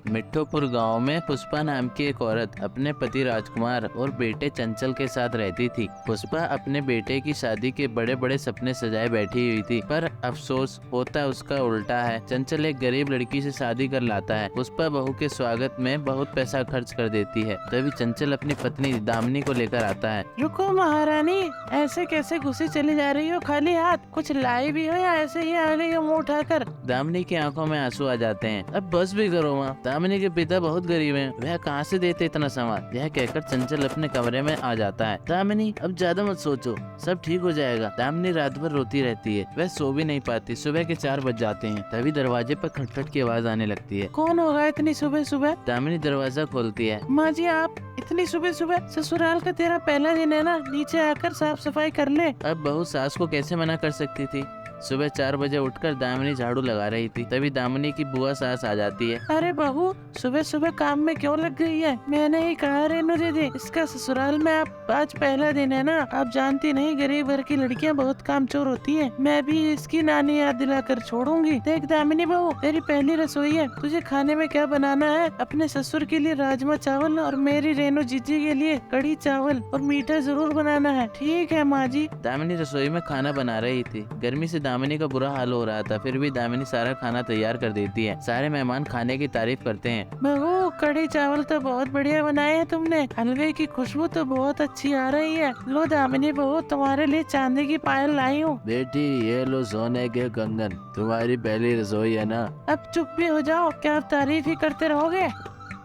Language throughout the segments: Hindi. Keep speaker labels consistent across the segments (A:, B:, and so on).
A: मिट्ठोपुर गांव में पुष्पा नाम की एक औरत अपने पति राजकुमार और बेटे चंचल के साथ रहती थी। पुष्पा अपने बेटे की शादी के बड़े बड़े सपने सजाए बैठी हुई थी, पर अफसोस होता उसका उल्टा है। चंचल एक गरीब लड़की से शादी कर लाता है। पुष्पा बहू के स्वागत में बहुत पैसा खर्च कर देती है। तभी चंचल अपनी पत्नी दामिनी को लेकर आता है।
B: रुको महारानी, ऐसे कैसे घुसी चली जा रही हो खाली हाथ? कुछ लाई भी हो या ऐसे ही आ गई हो मुँह उठाकर?
A: दामिनी की आंखों में आंसू आ जाते हैं। अब बस भी करो माँ, दामिनी के पिता बहुत गरीब हैं, वह कहाँ से देते इतना सामान। यह कहकर चंचल अपने कमरे में आ जाता है। दामिनी अब ज्यादा मत सोचो, सब ठीक हो जाएगा। दामिनी रात भर रोती रहती है, वह सो भी नहीं पाती। सुबह के 4 बज जाते हैं। तभी दरवाजे पर खटखट की आवाज आने लगती है।
B: कौन होगा इतनी सुबह सुबह?
A: दामिनी दरवाजा खोलती है।
B: माँ जी, आप इतनी सुबह सुबह? ससुराल का तेरा पहला दिन है ना, नीचे आकर साफ सफाई कर ले।
A: अब बहू सास को कैसे मना कर सकती थी। सुबह 4 बजे उठकर दामिनी झाड़ू लगा रही थी। तभी दामिनी की बुआ सास आ जाती है।
B: अरे बहू, सुबह सुबह काम में क्यों लग गई है? मैंने ही कहा रेनू दीदी, इसका ससुराल में आप आज पहला दिन है ना, आप जानती नहीं गरीब घर की लड़कियां बहुत कामचोर होती है। मैं भी इसकी नानी याद दिलाकर छोड़ूंगी। देख दामिनी बहू, तेरी पहली रसोई है, तुझे खाने में क्या बनाना है? अपने ससुर के लिए राजमा चावल और मेरी रेनू जीजी के लिए कढ़ी चावल और मीठा जरूर बनाना है। ठीक है माँ जी।
A: दामिनी रसोई में खाना बना रही थी। गर्मी से दामिनी का बुरा हाल हो रहा था, फिर भी दामिनी सारा खाना तैयार कर देती है। सारे मेहमान खाने की तारीफ करते हैं।
B: बहू, कढ़ी चावल तो बहुत बढ़िया बनाए हैं तुमने, हलवे की खुशबू तो बहुत अच्छी आ रही है। लो दामिनी बहू, तुम्हारे लिए चांदी की पायल लाई हूँ।
A: बेटी ये लो सोने के कंगन, तुम्हारी पहली रसोई है ना।
B: अब चुप भी हो जाओ, क्या आप तारीफ ही करते रहोगे?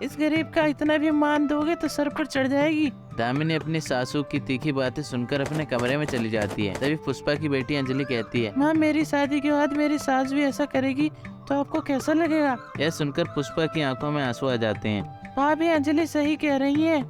B: इस गरीब का इतना भी मान दोगे तो सर पर चढ़ जाएगी।
A: दामिनी अपनी सासू की तीखी बातें सुनकर अपने कमरे में चली जाती है। तभी पुष्पा की बेटी अंजलि कहती है,
B: माँ, मेरी शादी के बाद मेरी सास भी ऐसा करेगी तो आपको कैसा लगेगा?
A: यह सुनकर पुष्पा की आंखों में आंसू आ जाते हैं।
B: भाभी, अंजलि सही कह रही है,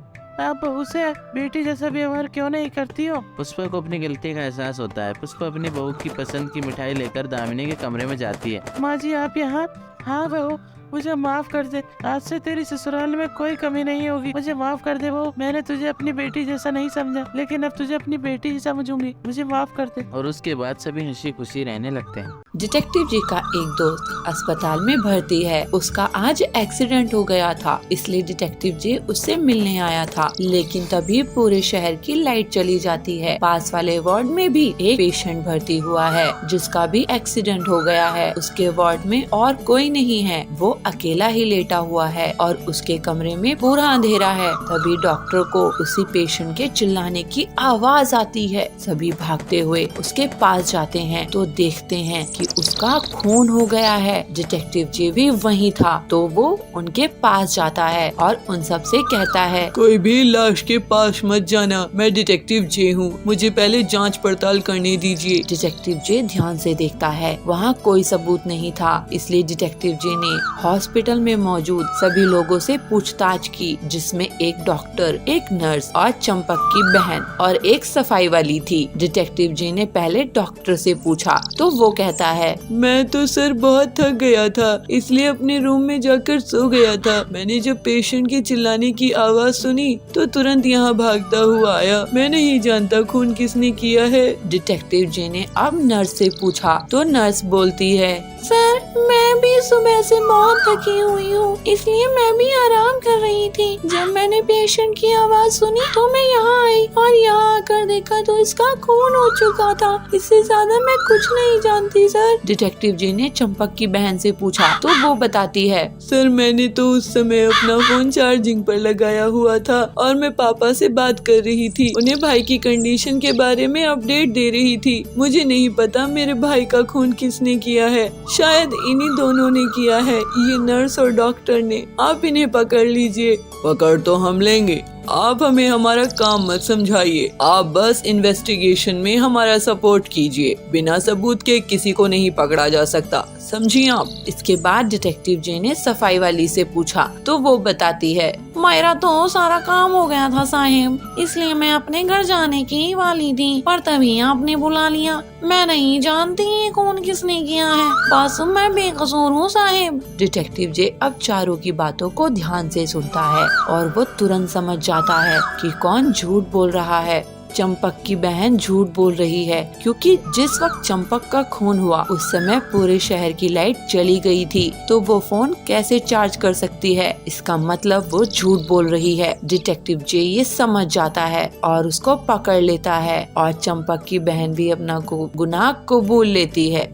B: आप बहू से बेटी जैसा व्यवहार क्यों नहीं करती हो?
A: पुष्पा को अपनी गलती का एहसास होता है। पुष्पा अपनी बहू की पसंद की मिठाई लेकर दामिनी के कमरे में जाती है।
B: माँ जी, आप यहाँ? हाँ बहू, मुझे माफ कर दे। आज से तेरी ससुराल में कोई कमी नहीं होगी। मुझे माफ कर दे बहू, मैंने तुझे अपनी बेटी जैसा नहीं समझा, लेकिन अब तुझे अपनी बेटी ही समझूंगी। मुझे माफ कर दे।
A: और उसके बाद सभी हंसी खुशी रहने लगते हैं।
C: डिटेक्टिव जी का एक दोस्त अस्पताल में भर्ती है। उसका आज एक्सीडेंट हो गया था, इसलिए डिटेक्टिव जी उससे मिलने आया था। लेकिन तभी पूरे शहर की लाइट चली जाती है। पास वाले वार्ड में भी एक पेशेंट भर्ती हुआ है, जिसका भी एक्सीडेंट हो गया है। उसके वार्ड में और कोई नहीं है, वो अकेला ही लेटा हुआ है और उसके कमरे में पूरा अंधेरा है। तभी डॉक्टर को उसी पेशेंट के चिल्लाने की आवाज आती है। सभी भागते हुए उसके पास जाते हैं तो देखते हैं कि उसका खून हो गया है। डिटेक्टिव जे भी वहीं था, तो वो उनके पास जाता है और उन सब से कहता है,
D: कोई भी लाश के पास मत जाना, मैं डिटेक्टिव जे हूँ, मुझे पहले जांच पड़ताल करने दीजिए।
C: डिटेक्टिव जे ध्यान से देखता है, वहाँ कोई सबूत नहीं था। इसलिए डिटेक्टिव जे ने हॉस्पिटल में मौजूद सभी लोगों से पूछताछ की, जिसमें एक डॉक्टर, एक नर्स और चंपक की बहन और एक सफाई वाली थी। डिटेक्टिव जे ने पहले डॉक्टर से पूछा तो वो कहता है,
D: मैं तो सर बहुत थक गया था, इसलिए अपने रूम में जाकर सो गया था। मैंने जब पेशेंट के चिल्लाने की आवाज सुनी तो तुरंत यहाँ भागता हुआ आया। मैं नहीं जानता खून किसने किया है।
C: डिटेक्टिव जे ने अब नर्स से पूछा तो नर्स बोलती है, सर मैं भी सुबह से बहुत थकी हुई हूँ, इसलिए मैं भी आराम कर रही थी। जब मैंने पेशेंट की आवाज सुनी तो मैं यहाँ आई और यहाँ आकर देखा तो इसका खून हो चुका था। इससे ज्यादा मैं कुछ नहीं जानती सर। डिटेक्टिव जी ने चंपक की बहन से पूछा तो वो बताती है,
D: सर मैंने तो उस समय अपना फोन चार्जिंग पर लगाया हुआ था और मैं पापा से बात कर रही थी, उन्हें भाई की कंडीशन के बारे में अपडेट दे रही थी। मुझे नहीं पता मेरे भाई का खून किसने किया है, शायद इन्हीं दोनों ने किया है, ये नर्स और डॉक्टर ने। आप इन्हें पकड़ लीजिए। पकड़ तो हम लेंगे, आप हमें हमारा काम मत समझाइए, आप बस इन्वेस्टिगेशन में हमारा सपोर्ट कीजिए। बिना सबूत के किसी को नहीं पकड़ा जा सकता, समझिए आप।
C: इसके बाद डिटेक्टिव जे ने सफाई वाली से पूछा तो वो बताती है, मेरा तो सारा काम हो गया था साहिब, इसलिए मैं अपने घर जाने की वाली थी, पर तभी आपने बुला लिया। मैं नहीं जानती ये खून किसने किया है, बस मैं बेकसूर हूँ साहिब। डिटेक्टिव जे अब चारों की बातों को ध्यान से सुनता है और वो तुरंत समझ जाता है कि कौन झूठ बोल रहा है। चंपक की बहन झूठ बोल रही है, क्योंकि जिस वक्त चंपक का खून हुआ उस समय पूरे शहर की लाइट चली गई थी, तो वो फोन कैसे चार्ज कर सकती है। इसका मतलब वो झूठ बोल रही है। डिटेक्टिव जे ये समझ जाता है और उसको पकड़ लेता है और चंपक की बहन भी अपना गुनाह कबूल लेती है।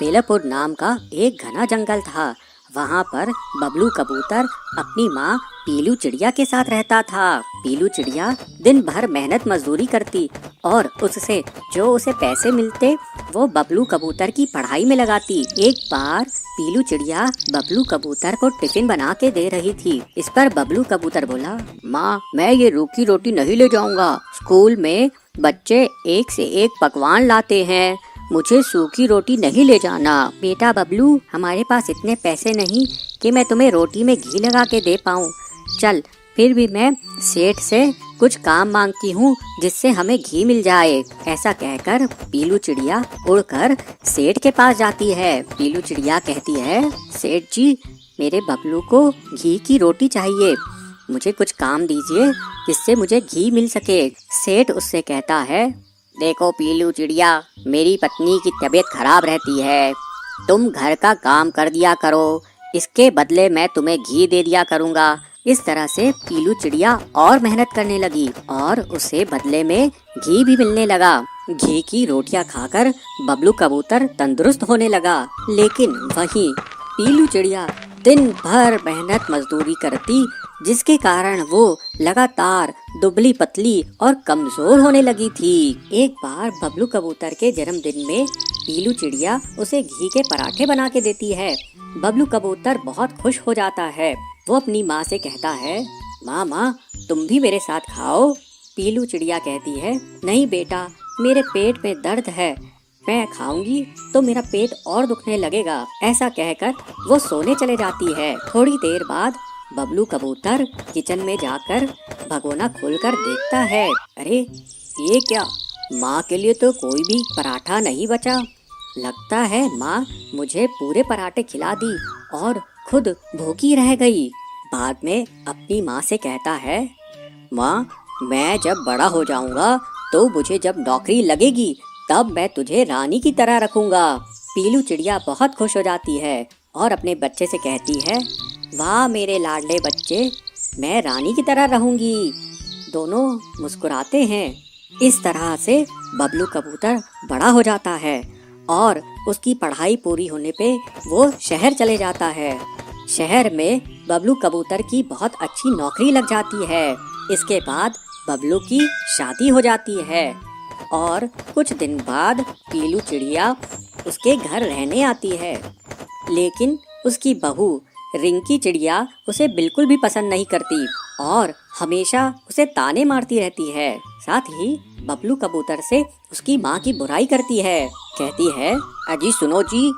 E: बेलापुर नाम का एक घना जंगल था। वहाँ पर बबलू कबूतर अपनी माँ पीलू चिड़िया के साथ रहता था। पीलू चिड़िया दिन भर मेहनत मजदूरी करती और उससे जो उसे पैसे मिलते वो बबलू कबूतर की पढ़ाई में लगाती। एक बार पीलू चिड़िया बबलू कबूतर को टिफिन बना के दे रही थी। इस पर बबलू कबूतर बोला, माँ मैं ये रूखी रोटी नहीं ले जाऊंगा। स्कूल में बच्चे एक से एक पकवान लाते हैं, मुझे सूखी रोटी नहीं ले जाना। बेटा बबलू, हमारे पास इतने पैसे नहीं कि मैं तुम्हें रोटी में घी लगा के दे पाऊँ। चल फिर भी मैं सेठ से कुछ काम मांगती हूँ जिससे हमें घी मिल जाए। ऐसा कहकर पीलू चिड़िया उड़कर सेठ के पास जाती है। पीलू चिड़िया कहती है, सेठ जी मेरे बबलू को घी की रोटी चाहिए, मुझे कुछ काम दीजिए जिससे मुझे घी मिल सके। सेठ उससे कहता है, देखो पीलू चिड़िया, मेरी पत्नी की तबीयत खराब रहती है, तुम घर का काम कर दिया करो, इसके बदले मैं तुम्हें घी दे दिया करूँगा। इस तरह से पीलू चिड़िया और मेहनत करने लगी और उसे बदले में घी भी मिलने लगा। घी की रोटियां खाकर बबलू कबूतर तंदुरुस्त होने लगा। लेकिन वहीं पीलू चिड़िया दिन भर मेहनत मजदूरी करती, जिसके कारण वो लगातार दुबली पतली और कमजोर होने लगी थी। एक बार बबलू कबूतर के जन्मदिन में पीलू चिड़िया उसे घी के पराठे बना के देती है। बबलू कबूतर बहुत खुश हो जाता है। वो अपनी माँ से कहता है, माँ तुम भी मेरे साथ खाओ। पीलू चिड़िया कहती है, नहीं बेटा, मेरे पेट में दर्द है, मैं खाऊंगी तो मेरा पेट और दुखने लगेगा। ऐसा कहकर वो सोने चले जाती है। थोड़ी देर बाद बबलू कबूतर किचन में जाकर भगोना खोलकर देखता है, अरे ये क्या, माँ के लिए तो कोई भी पराठा नहीं बचा। लगता है माँ मुझे पूरे पराठे खिला दी और खुद भूखी रह गई। बाद में अपनी माँ से कहता है, माँ मैं जब बड़ा हो जाऊंगा तो मुझे जब नौकरी लगेगी तब मैं तुझे रानी की तरह रखूंगा। पीलू चिड़िया बहुत खुश हो जाती है और अपने बच्चे से कहती है, वाह मेरे लाडले बच्चे, मैं रानी की तरह रहूंगी। दोनों मुस्कुराते हैं। इस तरह से बबलू कबूतर बड़ा हो जाता है और उसकी पढ़ाई पूरी होने पे वो शहर चले जाता है। शहर में बबलू कबूतर की बहुत अच्छी नौकरी लग जाती है। इसके बाद बबलू की शादी हो जाती है और कुछ दिन बाद पीलू चिड़िया उसके घर रहने आती है। लेकिन उसकी बहू रिंकी चिड़िया उसे बिल्कुल भी पसंद नहीं करती और हमेशा उसे ताने मारती रहती है। साथ ही बबलू कबूतर से उसकी माँ की बुराई करती है। कहती है, अजी सुनो जी,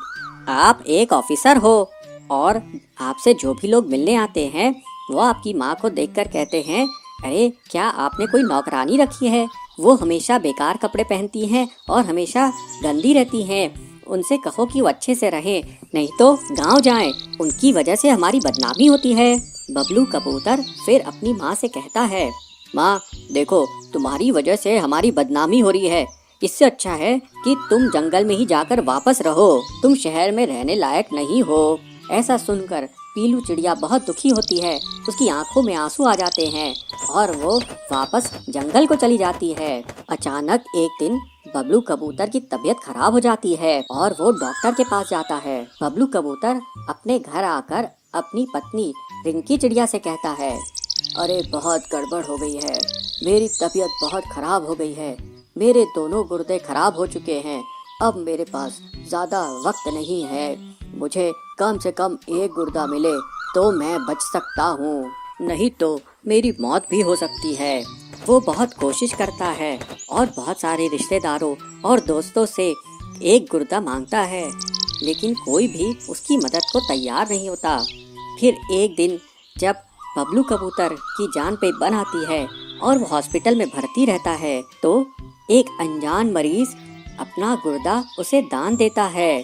E: आप एक ऑफिसर हो और आपसे जो भी लोग मिलने आते हैं वो आपकी माँ को देखकर कहते हैं, अरे क्या आपने कोई नौकरानी रखी है, वो हमेशा बेकार कपड़े पहनती हैं और हमेशा गंदी रहती हैं, उनसे कहो कि वो अच्छे से रहें, नहीं तो गांव जाएं, उनकी वजह से हमारी बदनामी होती है। बबलू कबूतर फिर अपनी माँ से कहता है, माँ देखो, तुम्हारी वजह से हमारी बदनामी हो रही है, इससे अच्छा है कि तुम जंगल में ही जाकर वापस रहो, तुम शहर में रहने लायक नहीं हो। ऐसा सुनकर पीलू चिड़िया बहुत दुखी होती है, उसकी आंखों में आंसू आ जाते हैं और वो वापस जंगल को चली जाती है। अचानक एक दिन बबलू कबूतर की तबीयत खराब हो जाती है और वो डॉक्टर के पास जाता है। बबलू कबूतर अपने घर आकर अपनी पत्नी रिंकी चिड़िया से कहता है, अरे बहुत गड़बड़ हो गई है, मेरी तबीयत बहुत खराब हो गई है, मेरे दोनों गुर्दे खराब हो चुके हैं, अब मेरे पास ज्यादा वक्त नहीं है, मुझे कम से कम एक गुर्दा मिले तो मैं बच सकता हूँ, नहीं तो मेरी मौत भी हो सकती है। वो बहुत कोशिश करता है और बहुत सारे रिश्तेदारों और दोस्तों से एक गुर्दा मांगता है, लेकिन कोई भी उसकी मदद को तैयार नहीं होता। फिर एक दिन जब बबलू कबूतर की जान पे बन आती है और वो हॉस्पिटल में भर्ती रहता है, तो एक अनजान मरीज अपना गुर्दा उसे दान देता है।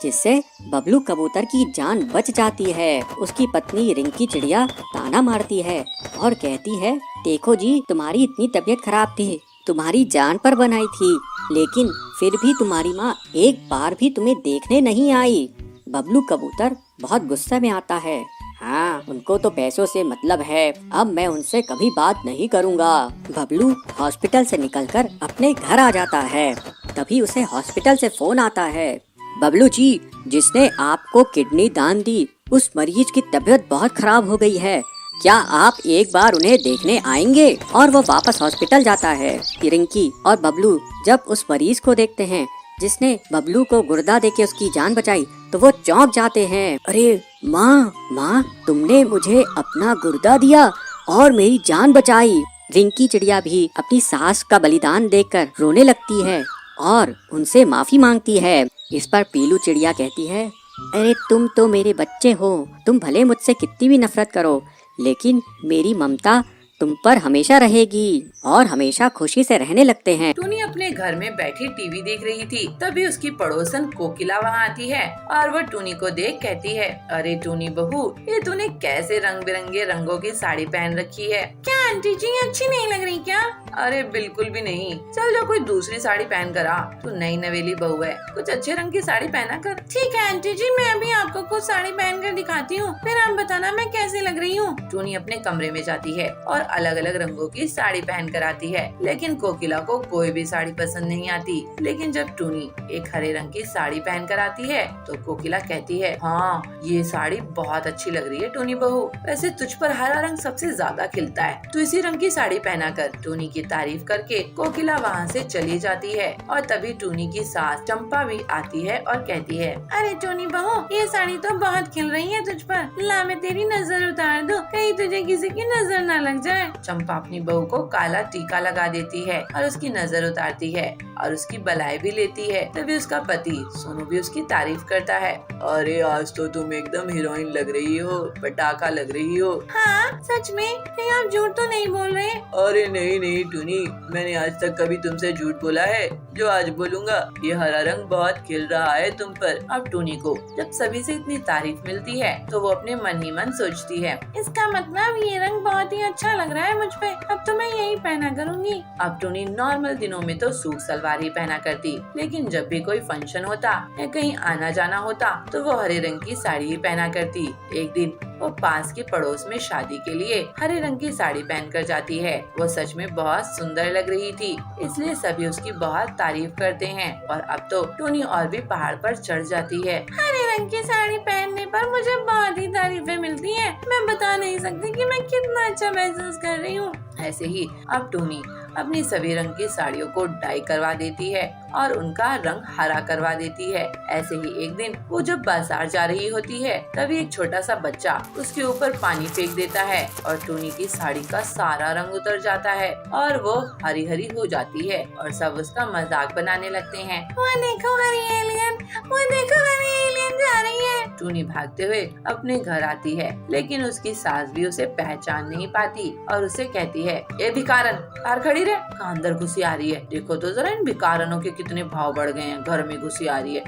E: जिससे बबलू कबूतर की जान बच जाती है। उसकी पत्नी रिंकी चिड़िया ताना मारती है और कहती है, देखो जी, तुम्हारी इतनी तबीयत खराब थी, तुम्हारी जान पर बनाई थी, लेकिन फिर भी तुम्हारी माँ एक बार भी तुम्हें देखने नहीं आई। बबलू कबूतर बहुत गुस्से में आता है। हाँ, उनको तो पैसों से मतलब है, अब मैं उनसे कभी बात नहीं करूँगा। बबलू हॉस्पिटल से निकलकर अपने घर आ जाता है। तभी उसे हॉस्पिटल से फोन आता है। बबलू जी, जिसने आपको किडनी दान दी, उस मरीज की तबीयत बहुत खराब हो गई है, क्या आप एक बार उन्हें देखने आएंगे? और वो वापस हॉस्पिटल जाता है। रिंकी और बबलू जब उस मरीज को देखते हैं जिसने बबलू को गुर्दा देके उसकी जान बचाई, तो वो चौंक जाते हैं। अरे माँ, तुमने मुझे अपना गुर्दा दिया और मेरी जान बचाई। रिंकी चिड़िया भी अपनी सास का बलिदान देखकर रोने लगती है और उनसे माफी मांगती है। इस पर पीलू चिड़िया कहती है, अरे तुम तो मेरे बच्चे हो, तुम भले मुझसे कितनी भी नफरत करो, लेकिन मेरी ममता तुम पर हमेशा रहेगी। और हमेशा खुशी से रहने लगते हैं।
C: टूनी अपने घर में बैठी टीवी देख रही थी, तभी उसकी पड़ोसन कोकिला वहाँ आती है और वो टूनी को देख कहती है, अरे टूनी बहू, ये तूने कैसे रंग बिरंगे रंगों की साड़ी पहन रखी है? क्या आंटी जी, अच्छी नहीं लग रही क्या? अरे बिल्कुल भी नहीं, चल जा कोई दूसरी साड़ी पहन कर आ, तू नई नवेली बहू है, कुछ अच्छे रंग की साड़ी पहना कर। ठीक है आंटी जी, मैं अभी आपको कुछ साड़ी पहन कर दिखाती हूँ, फिर आप बताना मैं कैसी लग रही हूँ। टूनी अपने कमरे में जाती है और अलग अलग रंगों की साड़ी पहन कर आती है, लेकिन कोकिला को कोई भी साड़ी पसंद नहीं आती। लेकिन जब टूनी एक हरे रंग की साड़ी पहन कर आती है तो कोकिला कहती है, हाँ ये साड़ी बहुत अच्छी लग रही है टूनी बहू, वैसे तुझ पर हरा रंग सबसे ज्यादा खिलता है, तू इसी रंग की साड़ी पहना कर। टूनी की तारीफ करके कोकिला वहाँ से चली जाती है और तभी टूनी की सास चंपा भी आती है और कहती है, अरे टूनी बहू, ये साड़ी तो बहुत खिल रही है तुझ पर, ला मैं तेरी नजर उतार दूं, कहीं तुझे किसी की नजर न लग जाए। चंपा अपनी बहू को काला टीका लगा देती है और उसकी नजर उतारती है और उसकी बलाई भी लेती है। तभी उसका पति सोनू भी उसकी तारीफ करता है, अरे आज तो तुम एकदम हीरोइन लग रही हो, पटाखा लग रही हो। हाँ सच में, कहीं आप झूठ तो नहीं बोल रहे? अरे नहीं टूनी, मैंने आज तक कभी तुमसे झूठ बोला है? जो आज बोलूंगा, ये हरा रंग बहुत खिल रहा है तुम पर। अब टूनी को जब सभी से इतनी तारीफ मिलती है तो वो अपने मन ही मन सोचती है, इसका मतलब ये रंग बहुत ही अच्छा लग रहा है मुझ पे, अब तो मैं यही पहना करूंगी। अब टूनी नॉर्मल दिनों में तो सूट सलवार ही पहना करती, लेकिन जब भी कोई फंक्शन होता या कहीं आना जाना होता तो वो हरे रंग की साड़ी ही पहना करती। एक दिन वो पास के पड़ोस में शादी के लिए हरे रंग की साड़ी पहनकर जाती है। वो सच में बहुत सुंदर लग रही थी, इसलिए सभी उसकी बहुत तारीफ करते हैं और अब तो टूनी और भी पहाड़ पर चढ़ जाती है। हरे रंग की साड़ी पहनने पर मुझे बहुत ही तारीफें मिलती हैं, मैं बता नहीं सकती कि मैं कितना अच्छा महसूस कर रही हूँ। ऐसे ही अब टूनी अपनी सभी रंग की साड़ियों को डाई करवा देती है और उनका रंग हरा करवा देती है। ऐसे ही एक दिन वो जब बाजार जा रही होती है तभी एक छोटा सा बच्चा उसके ऊपर पानी फेंक देता है और टूनी की साड़ी का सारा रंग उतर जाता है और वो हरी हरी हो जाती है और सब उसका मजाक बनाने लगते हैं। वो देखो हरी एलियन, वो देखो हरी एलियन जा रही है। टूनी भागते हुए अपने घर आती है, लेकिन उसकी सास भी उसे पहचान नहीं पाती और उसे कहती है, ए भिकारन, कार खड़ी रहे, कहाँ अंदर घुसी आ रही है? देखो तो जरा इन भिकारनों के कितने भाव बढ़ गए हैं, घर में घुसी आ रही है।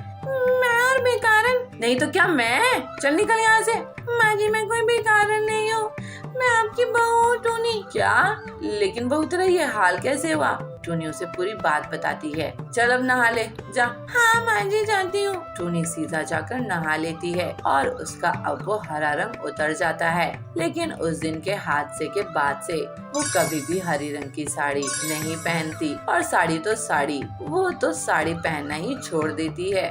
C: मैं और भिकारन नहीं तो क्या मैं? चल निकल यहाँ से। माँ जी मैं कोई भिकारन नहीं हूँ, मैं आपकी बहू हूँ टूनी। क्या? लेकिन बहू तेरा ये हाल कैसे हुआ? टूनी उसे पूरी बात बताती है। चल अब नहा ले, जा। हाँ माँ जी जाती हूँ। टूनी सीधा जाकर नहा लेती है और उसका अब वो हरा रंग उतर जाता है। लेकिन उस दिन के हादसे के बाद से वो कभी भी हरी रंग की साड़ी नहीं पहनती और साड़ी तो साड़ी, वो तो साड़ी पहनना ही छोड़ देती है।